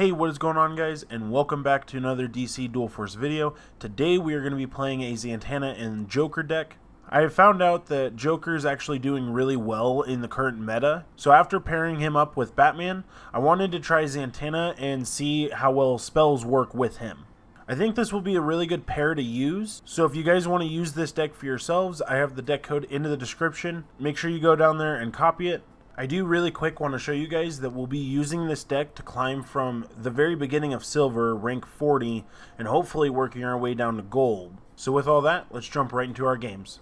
Hey, what is going on, guys, and welcome back to another DC Dual Force video. Today we are going to be playing a Zatanna and Joker deck. I have found out that Joker is actually doing really well in the current meta, so after pairing him up with Batman, I wanted to try Zatanna and see how well spells work with him. I think this will be a really good pair to use, so if you guys want to use this deck for yourselves, I have the deck code in the description. Make sure you go down there and copy it. I do really quick want to show you guys that we'll be using this deck to climb from the very beginning of Silver, rank 40, and hopefully working our way down to Gold. So with all that, let's jump right into our games.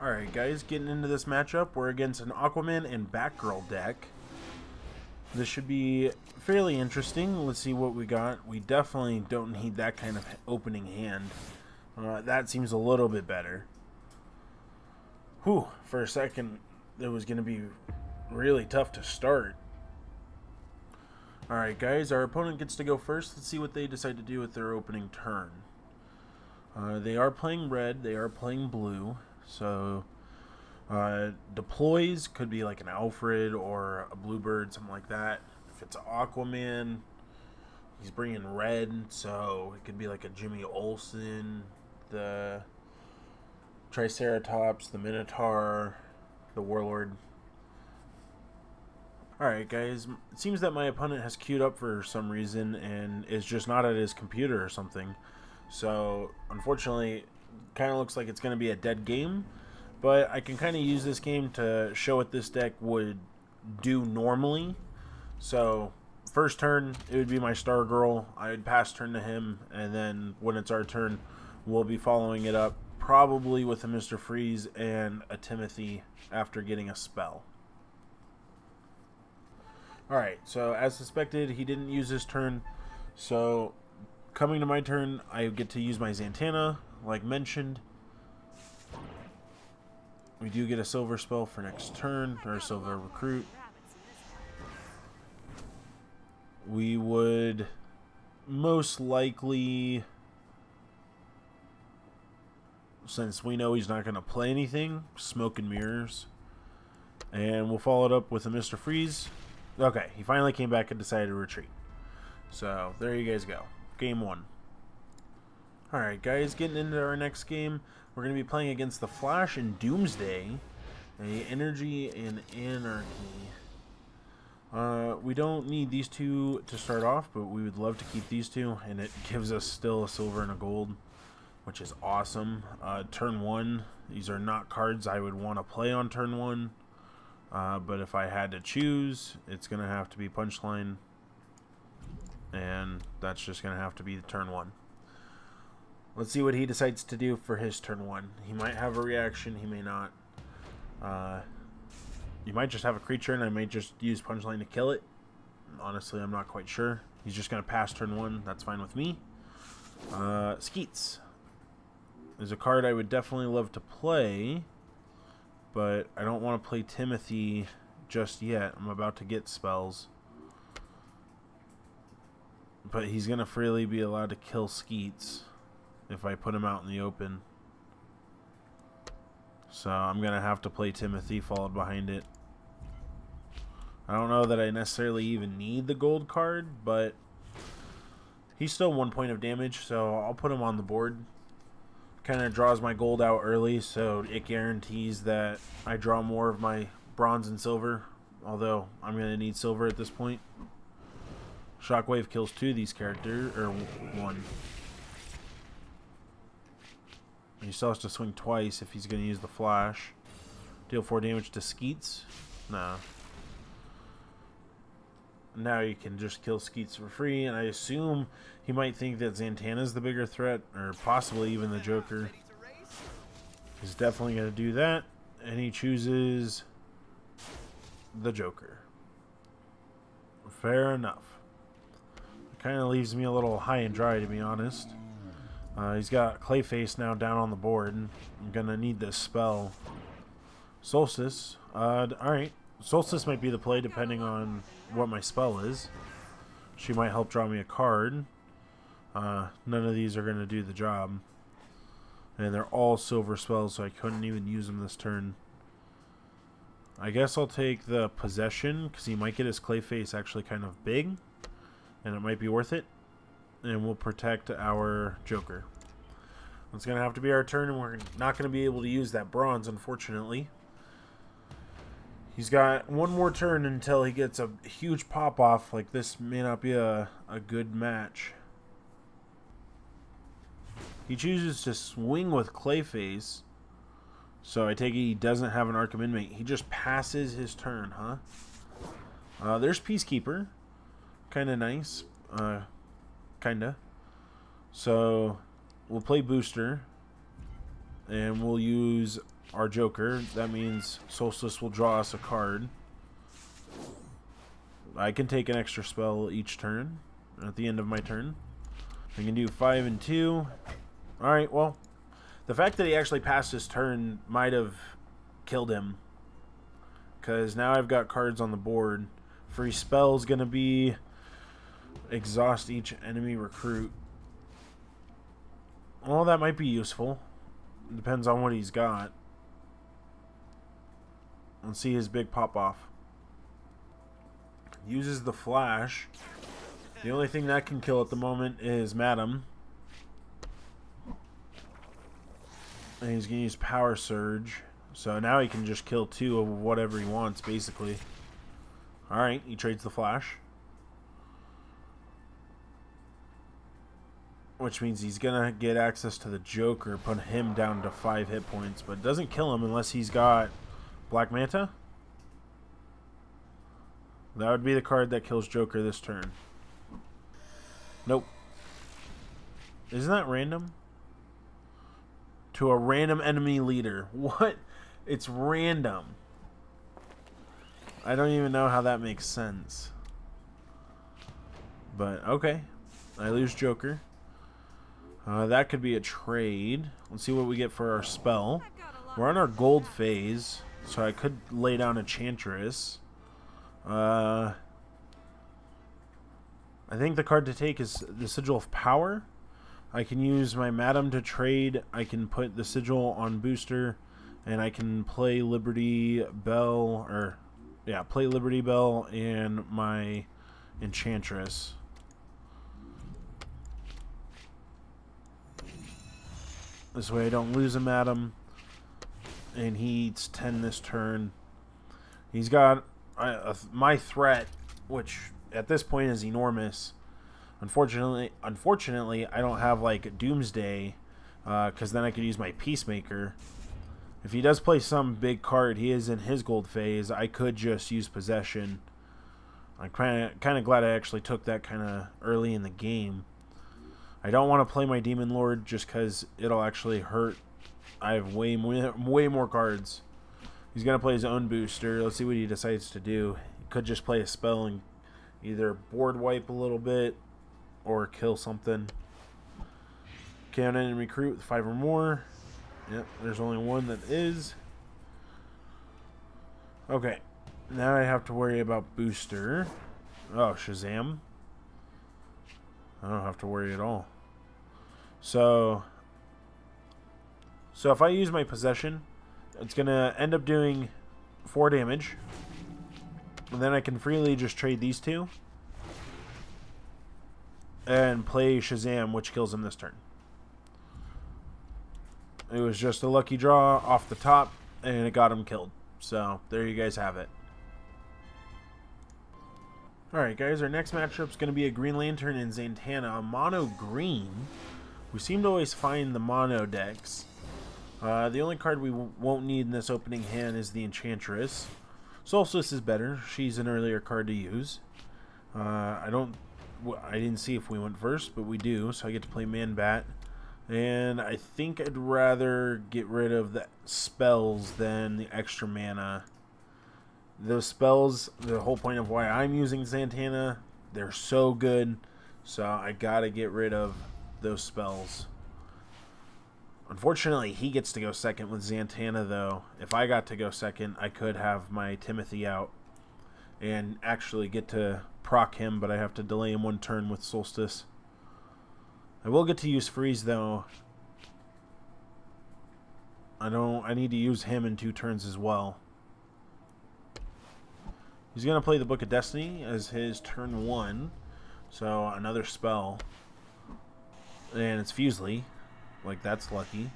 Alright guys, getting into this matchup, we're against an Aquaman and Batgirl deck. This should be fairly interesting. Let's see what we got. We definitely don't need that kind of opening hand. That seems a little bit better. Whew, for a second, it was going to be really tough to start. Alright guys, our opponent gets to go first. Let's see what they decide to do with their opening turn. They are playing red, they are playing blue, so deploys could be like an Alfred or a Bluebird, something like that. If it's Aquaman, he's bringing red, so it could be like a Jimmy Olsen, the Triceratops, the Minotaur, the Warlord. Alright guys, it seems that my opponent has queued up for some reason and is just not at his computer or something. So, unfortunately, kind of looks like it's going to be a dead game. But I can kind of use this game to show what this deck would do normally. So, first turn, it would be my Stargirl. I would pass turn to him, and then when it's our turn, we'll be following it up probably with a Mr. Freeze and a Timothy after getting a spell. Alright, so as suspected, he didn't use his turn. So, coming to my turn, I get to use my Zatanna, like mentioned. We do get a silver spell for next turn, or a silver recruit. We would most likely, since we know he's not going to play anything, Smoke and Mirrors. And we'll follow it up with a Mr. Freeze. Okay, he finally came back and decided to retreat. So, there you guys go. Game 1. Alright guys, getting into our next game. We're going to be playing against the Flash and Doomsday. A Energy and Anarchy. We don't need these two to start off, but we would love to keep these two. And it gives us still a silver and a gold, which is awesome. Turn 1, these are not cards I would want to play on turn 1. But if I had to choose, it's going to have to be Punchline. And that's just going to have to be the turn 1. Let's see what he decides to do for his turn 1. He might have a reaction, he may not. You might just have a creature and I might just use Punchline to kill it. Honestly, I'm not quite sure. He's just going to pass turn 1. That's fine with me. Skeets is a card I would definitely love to play. But I don't want to play Timothy just yet. I'm about to get spells. But he's going to freely be allowed to kill Skeets if I put him out in the open. So I'm going to have to play Timothy followed behind it. I don't know that I necessarily even need the gold card, but he's still 1 point of damage, so I'll put him on the board. Kind of draws my gold out early, so it guarantees that I draw more of my bronze and silver, although I'm going to need silver at this point. Shockwave kills 2 of these characters, or 1. He still has to swing twice if he's going to use the Flash. Deal 4 damage to Skeets. Nah. Now you can just kill Skeets for free, and I assume he might think that Zatanna's the bigger threat, or possibly even the Joker. He's definitely going to do that, and he chooses the Joker. Fair enough. It kind of leaves me a little high and dry, to be honest. He's got Clayface now down on the board. I'm going to need this spell. Solstice. Alright. Solstice might be the play depending on what my spell is. She might help draw me a card. None of these are going to do the job. And they're all silver spells, so I couldn't even use them this turn. I guess I'll take the Possession, because he might get his Clayface actually kind of big. and it might be worth it. And we'll protect our Joker. It's going to have to be our turn, and we're not going to be able to use that bronze, unfortunately. He's got one more turn until he gets a huge pop-off. Like, this may not be a good match. He chooses to swing with Clayface. So I take it he doesn't have an Arkham Inmate. He just passes his turn, huh? There's Peacekeeper. Kind of nice. Kinda. So we'll play Booster. And we'll use our Joker. That means Solstice will draw us a card. I can take an extra spell each turn. At the end of my turn. I can do 5 and 2. Alright, well. The fact that he actually passed his turn might have killed him. Because now I've got cards on the board. Free spell's going to be exhaust each enemy recruit. Well, that might be useful. Depends on what he's got. Let's see his big pop-off. Uses the flash. The only thing that can kill at the moment is Madam. And he's going to use Power Surge. So now he can just kill 2 of whatever he wants, basically. Alright, he trades the flash. Which means he's going to get access to the Joker, put him down to 5 hit points. But it doesn't kill him unless he's got Black Manta. That would be the card that kills Joker this turn. Nope. Isn't that random? To a random enemy leader. What? It's random. I don't even know how that makes sense. But, okay. I lose Joker. That could be a trade. Let's see what we get for our spell. We're on our gold phase, so I could lay down Enchantress. I think the card to take is the Sigil of Power. I can use my Madam to trade. I can put the Sigil on Booster, and I can play Liberty Bell, play Liberty Bell and my Enchantress. This way I don't lose a Madam, and he eats 10 this turn. He's got my threat, which at this point is enormous. Unfortunately, I don't have like Doomsday, because then I could use my Peacemaker. If he does play some big card, he is in his gold phase. I could just use Possession. I'm kind of glad I actually took that kind of early in the game. I don't want to play my Demon Lord just because it'll actually hurt. I have way more cards. He's gonna play his own Booster. Let's see what he decides to do. He could just play a spell and either board wipe a little bit or kill something. Count in and recruit with 5 or more. Yep, there's only one that is. Okay, now I have to worry about Booster. Oh, Shazam. I don't have to worry at all. So if I use my Possession, it's going to end up doing 4 damage. And then I can freely just trade these 2. And play Shazam, which kills him this turn. It was just a lucky draw off the top, and it got him killed. So, there you guys have it. Alright guys, our next matchup is going to be a Green Lantern and Zatanna, a mono green. We seem to always find the mono decks. The only card we won't need in this opening hand is the Enchantress. Solstice is better. She's an earlier card to use. I didn't see if we went first, but we do, so I get to play Man-Bat. And I think I'd rather get rid of the spells than the extra mana. Those spells, the whole point of why I'm using Zatanna, they're so good, so I gotta get rid of those spells. Unfortunately, he gets to go second with Zatanna, though. If I got to go second, I could have my Timothy out and actually get to proc him, but I have to delay him 1 turn with Solstice. I will get to use Freeze, though. I need to use him in 2 turns as well. He's going to play the Book of Destiny as his turn 1. So another spell. And it's Fusely. Like, that's lucky.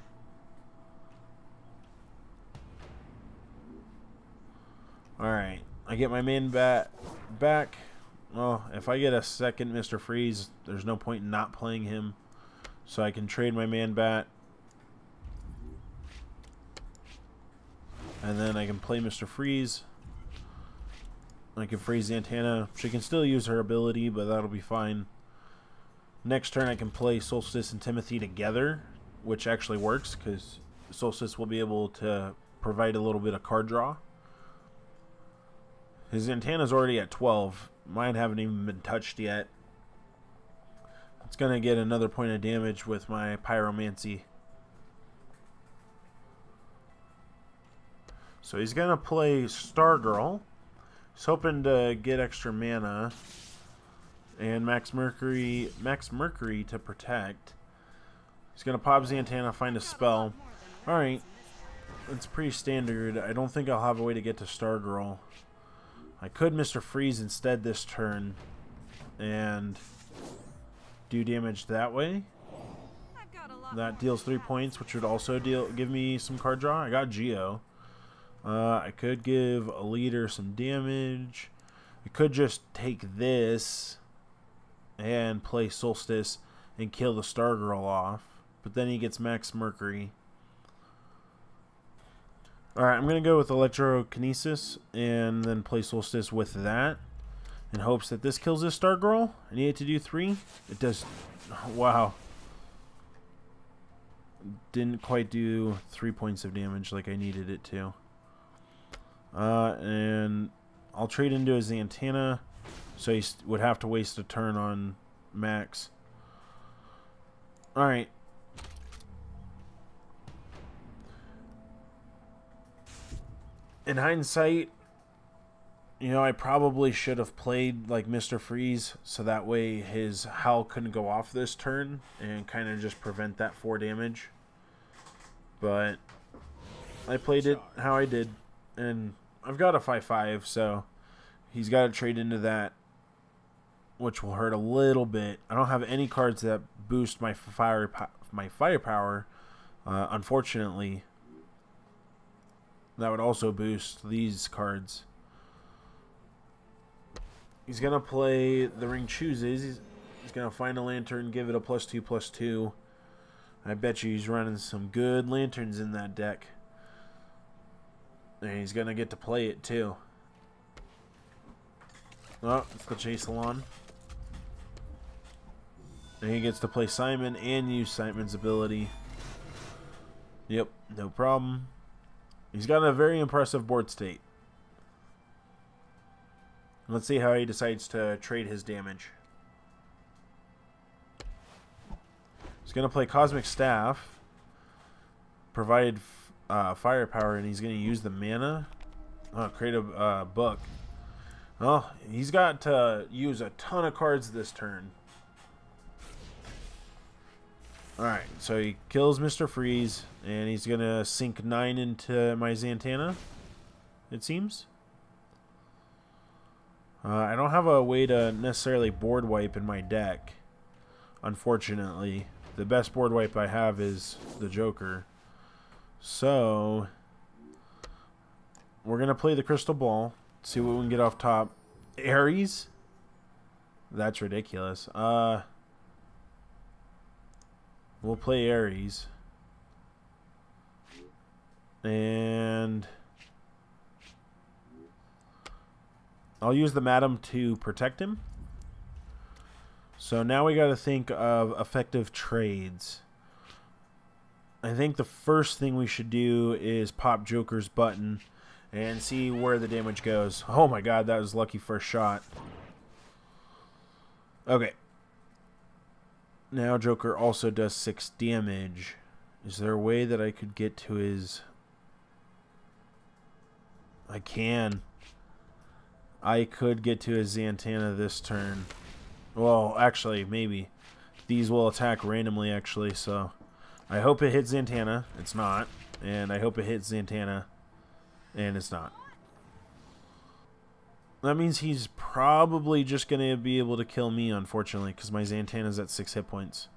Alright. I get my main bat back. Well, if I get a second Mr. Freeze, there's no point in not playing him. So I can trade my man bat. And then I can play Mr. Freeze. I can freeze Zatanna. She can still use her ability, but that'll be fine. Next turn I can play Solstice and Timothy together, which actually works because Solstice will be able to provide a little bit of card draw. His Zatanna's already at 12. Mine haven't even been touched yet. It's going to get another point of damage with my Pyromancy. So he's going to play Stargirl. He's hoping to get extra mana. And Max Mercury to protect. He's going to pop Zatanna, find a spell. Alright. It's pretty standard. I don't think I'll have a way to get to Stargirl. I could Mr. Freeze instead this turn. And do damage that way. That deals 3 points, which would also give me some card draw. I got Geo. I could give a leader some damage. I could just take this and play Solstice and kill the Stargirl off. But then he gets Max Mercury. Alright, I'm going to go with Electrokinesis and then play Solstice with that in hopes that this kills this Stargirl. I need it to do 3. It does. Wow. Didn't quite do 3 points of damage like I needed it to. And I'll trade into a Zatanna, so he would have to waste a turn on Max. Alright. In hindsight, you know, I probably should have played like Mr. Freeze, so that way his Howl couldn't go off this turn and kind of just prevent that 4 damage. But I played it how I did, and I've got a 5/5, so he's got to trade into that, which will hurt a little bit. I don't have any cards that boost my firepower, unfortunately. That would also boost these cards. He's going to play the Ring Chooses. He's going to find a lantern, give it a +2/+2. I bet you he's running some good lanterns in that deck. And he's going to get to play it too. Oh, it's the Chase-a-Lon. And he gets to play Simon and use Simon's ability. Yep, no problem. He's got a very impressive board state. Let's see how he decides to trade his damage. He's going to play Cosmic Staff, provide firepower, and he's going to use the mana. Create a book. Oh, he's got to use a ton of cards this turn. Alright, so he kills Mr. Freeze, and he's going to sink 9 into my Zatanna, it seems. I don't have a way to necessarily board wipe in my deck, unfortunately. The best board wipe I have is the Joker. So, we're going to play the Crystal Ball, see what we can get off top. Ares? That's ridiculous. We'll play Ares. And I'll use the Madam to protect him. So now we got to think of effective trades. I think the first thing we should do is pop Joker's button and see where the damage goes. Oh my god, that was lucky first shot. Okay. Now Joker also does 6 damage. Is there a way that I could get to his... I can. I could get to his Zatanna this turn. Well, actually, maybe. These will attack randomly, actually, so... I hope it hits Zatanna. It's not. And I hope it hits Zatanna. And it's not. That means he's probably just going to be able to kill me, unfortunately, because my Zantana's at 6 hit points.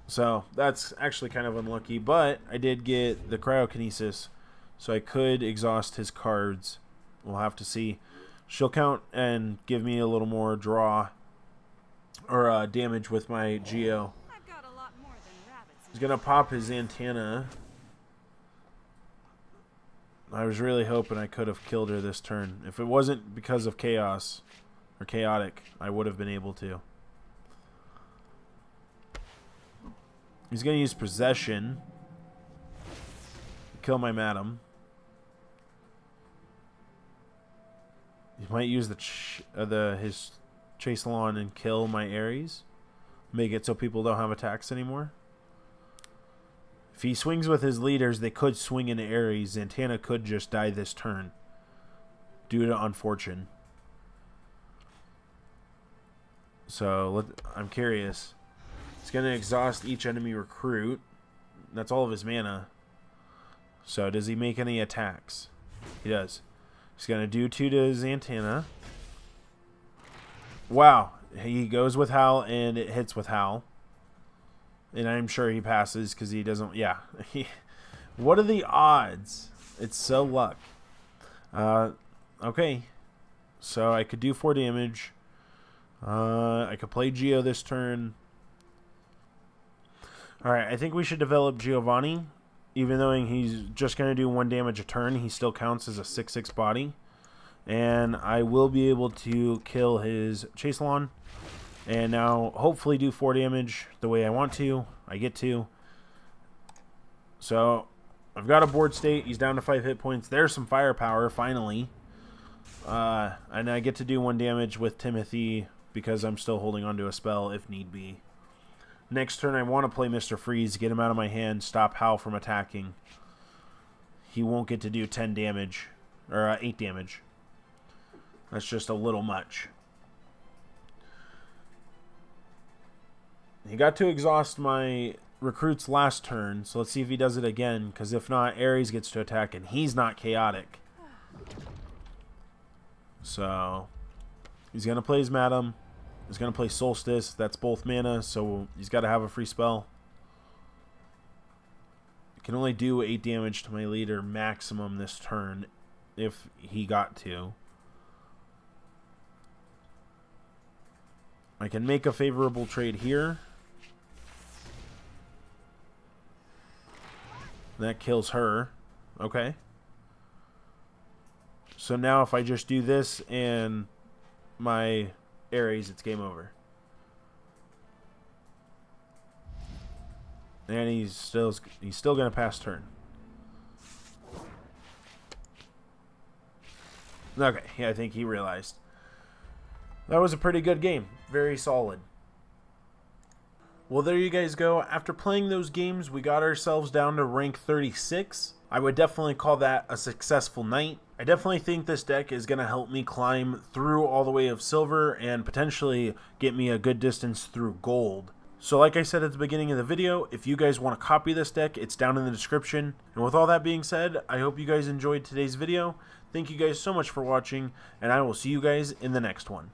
So, that's actually kind of unlucky, but I did get the cryokinesis, so I could exhaust his cards. We'll have to see. She'll count and give me a little more draw, or damage with my Geo. He's going to pop his Zantana. I was really hoping I could have killed her this turn. If it wasn't because of chaos, or chaotic, I would have been able to. He's going to use possession. Kill my madam. He might use his chase lawn and kill my Ares. Make it so people don't have attacks anymore. If he swings with his leaders, they could swing into Ares. Zantana could just die this turn due to unfortune. So I'm curious. He's going to exhaust each enemy recruit. That's all of his mana. So does he make any attacks? He does. He's going to do 2 to Zantana. Wow. He goes with Howl and it hits with Howl. And I'm sure he passes because he doesn't... Yeah. What are the odds? It's so luck. Okay. So I could do 4 damage. I could play Geo this turn. Alright, I think we should develop Giovanni. Even though he's just going to do 1 damage a turn, he still counts as a 6/6 body. And I will be able to kill his Chase Lawn. And now hopefully do 4 damage the way I want to. I get to. So I've got a board state. He's down to 5 hit points. There's some firepower finally. And I get to do 1 damage with Timothy because I'm still holding onto a spell if need be. Next turn I want to play Mr. Freeze, get him out of my hand, stop Howl from attacking. He won't get to do 10 damage, or 8 damage. That's just a little much. He got to exhaust my recruits last turn, so let's see if he does it again, because if not, Ares gets to attack, and he's not chaotic. So, he's going to play his Madam. He's going to play Solstice. That's both mana, so he's got to have a free spell. I can only do 8 damage to my leader maximum this turn, if he got to. I can make a favorable trade here. That kills her. Okay. So now if I just do this and my Ares, it's game over. And he's still going to pass turn. Okay, yeah, I think he realized. That was a pretty good game. Very solid. Well, there you guys go. After playing those games, we got ourselves down to rank 36. I would definitely call that a successful night. I definitely think this deck is going to help me climb through all the way of silver and potentially get me a good distance through gold. So like I said at the beginning of the video, if you guys want to copy this deck, it's down in the description. And with all that being said, I hope you guys enjoyed today's video. Thank you guys so much for watching, and I will see you guys in the next one.